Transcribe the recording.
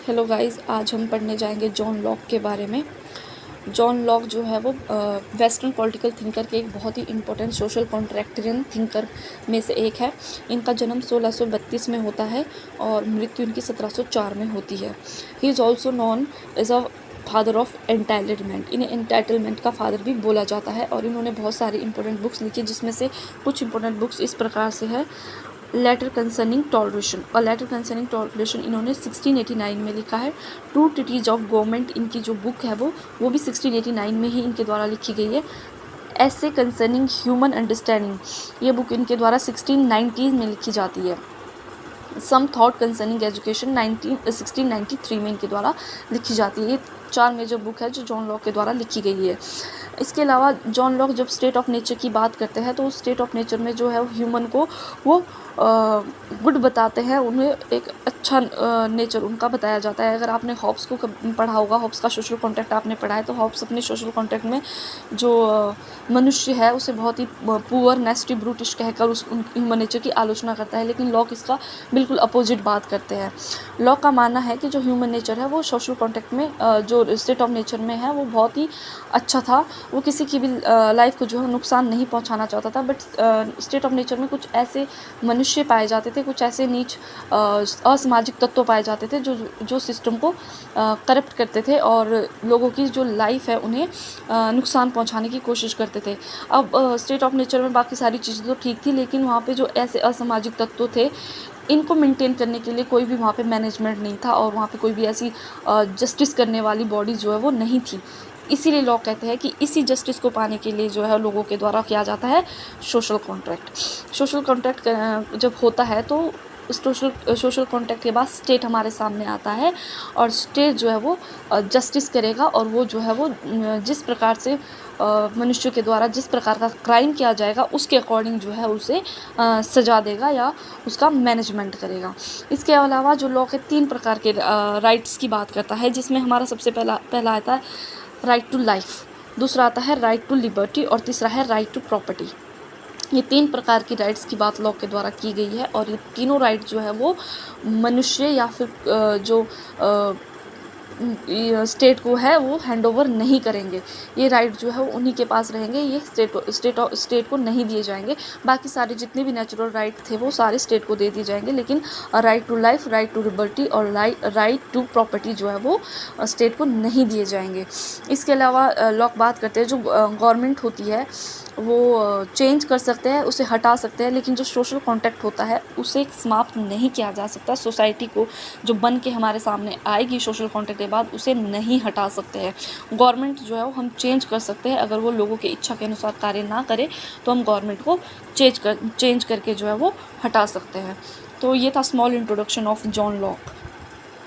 Hello guys, आज हम पढ़ने जाएंगे जॉन लॉक के बारे में। जॉन लॉक जो है वो वेस्टर्न पॉलिटिकल थिंकर के एक बहुत ही इम्पोर्टेंट सोशल कॉन्ट्रैक्टेरियन थिंकर में से एक है। इनका जन्म 1632 में होता है और मृत्यु इनकी 1704 में होती है। He is also known as a father of entitlement. इन्हें एंटाइटलमेंट का फादर भी बोला जाता है और इन्होंने बहुत सारी इंपॉर्टेंट बुक्स लिखी, जिसमें से कुछ इंपॉर्टेंट बुक्स इस प्रकार से है। लेटर कंसर्निंग टॉलरेशन, और लेटर कंसर्निंग टॉलरेशन इन्होंने 1689 में लिखा है। टू ट्रीटीज ऑफ गवर्नमेंट इनकी जो बुक है वो भी 1689 में ही इनके द्वारा लिखी गई है। ऐसे कंसर्निंग ह्यूमन अंडरस्टैंडिंग, ये बुक इनके द्वारा 1690 में लिखी जाती है। सम थॉट कंसर्निंग एजुकेशन 1693 में इनके द्वारा लिखी जाती है। ये 4 मेजर बुक है जो जॉन लॉक के द्वारा लिखी गई है। इसके अलावा जॉन लॉक जब स्टेट ऑफ नेचर की बात करते हैं तो उस स्टेट ऑफ नेचर में जो है ह्यूमन को वो गुड बताते हैं, उन्हें एक अच्छा नेचर उनका बताया जाता है। अगर आपने हॉब्स को पढ़ा होगा, हॉब्स का सोशल कॉन्ट्रैक्ट आपने पढ़ा है, तो हॉब्स अपने सोशल कॉन्ट्रैक्ट में जो मनुष्य है उसे बहुत ही पुअर नेस्टी ब्रूटिश कहकर उस ह्यूमन नेचर की आलोचना करता है, लेकिन लॉक इसका बिल्कुल अपोजिट बात करते हैं। लॉक का मानना है कि जो ह्यूमन नेचर है वो सोशल कॉन्ट्रैक्ट में जो स्टेट ऑफ नेचर में है वो बहुत ही अच्छा था। वो किसी की भी लाइफ को जो है नुकसान नहीं पहुंचाना चाहता था, बट स्टेट ऑफ नेचर में कुछ ऐसे मनुष्य पाए जाते थे, कुछ ऐसे नीच असामाजिक तत्व पाए जाते थे जो सिस्टम को करप्ट करते थे और लोगों की जो लाइफ है उन्हें नुकसान पहुंचाने की कोशिश करते थे। अब स्टेट ऑफ नेचर में बाकी सारी चीज़ें तो ठीक थी, लेकिन वहाँ पे जो ऐसे असामाजिक तत्व थे इनको मेंटेन करने के लिए कोई भी वहाँ पे मैनेजमेंट नहीं था और वहाँ पे कोई भी ऐसी जस्टिस करने वाली बॉडी जो है वो नहीं थी। इसीलिए लॉक कहते हैं कि इसी जस्टिस को पाने के लिए जो है लोगों के द्वारा किया जाता है सोशल कॉन्ट्रैक्ट। सोशल कॉन्ट्रैक्ट जब होता है तो सोशल कॉन्ट्रैक्ट के बाद स्टेट हमारे सामने आता है और स्टेट जो है वो जस्टिस करेगा और वो जो है वो जिस प्रकार से मनुष्य के द्वारा जिस प्रकार का क्राइम किया जाएगा उसके अकॉर्डिंग जो है उसे सजा देगा या उसका मैनेजमेंट करेगा। इसके अलावा जो लॉ के 3 प्रकार के राइट्स की बात करता है, जिसमें हमारा सबसे पहला आता है राइट टू लाइफ, दूसरा आता है राइट टू लिबर्टी और तीसरा है राइट टू प्रॉपर्टी। ये 3 प्रकार की राइट्स की बात लॉ के द्वारा की गई है और ये तीनों राइट जो है वो मनुष्य या फिर जो स्टेट को है वो हैंड ओवर नहीं करेंगे। ये राइट जो है वो उन्हीं के पास रहेंगे, ये स्टेट को नहीं दिए जाएंगे। बाकी सारे जितने भी नेचुरल राइट थे वो सारे स्टेट को दे दिए जाएंगे, लेकिन right to life, right to liberty और राइट टू प्रॉपर्टी जो है वो स्टेट को नहीं दिए जाएंगे। इसके अलावा लॉक बात करते हैं जो गवर्नमेंट होती है वो चेंज कर सकते हैं, उसे हटा सकते हैं, लेकिन जो सोशल कॉन्ट्रैक्ट होता है उसे समाप्त नहीं किया जा सकता। सोसाइटी को जो बन के हमारे सामने आएगी सोशल कॉन्ट्रैक्ट के बाद उसे नहीं हटा सकते हैं। गवर्नमेंट जो है वो हम चेंज कर सकते हैं, अगर वो लोगों की इच्छा के अनुसार कार्य ना करे तो हम गवर्नमेंट को चेंज करके जो है वो हटा सकते हैं। तो ये था small introduction of John Locke.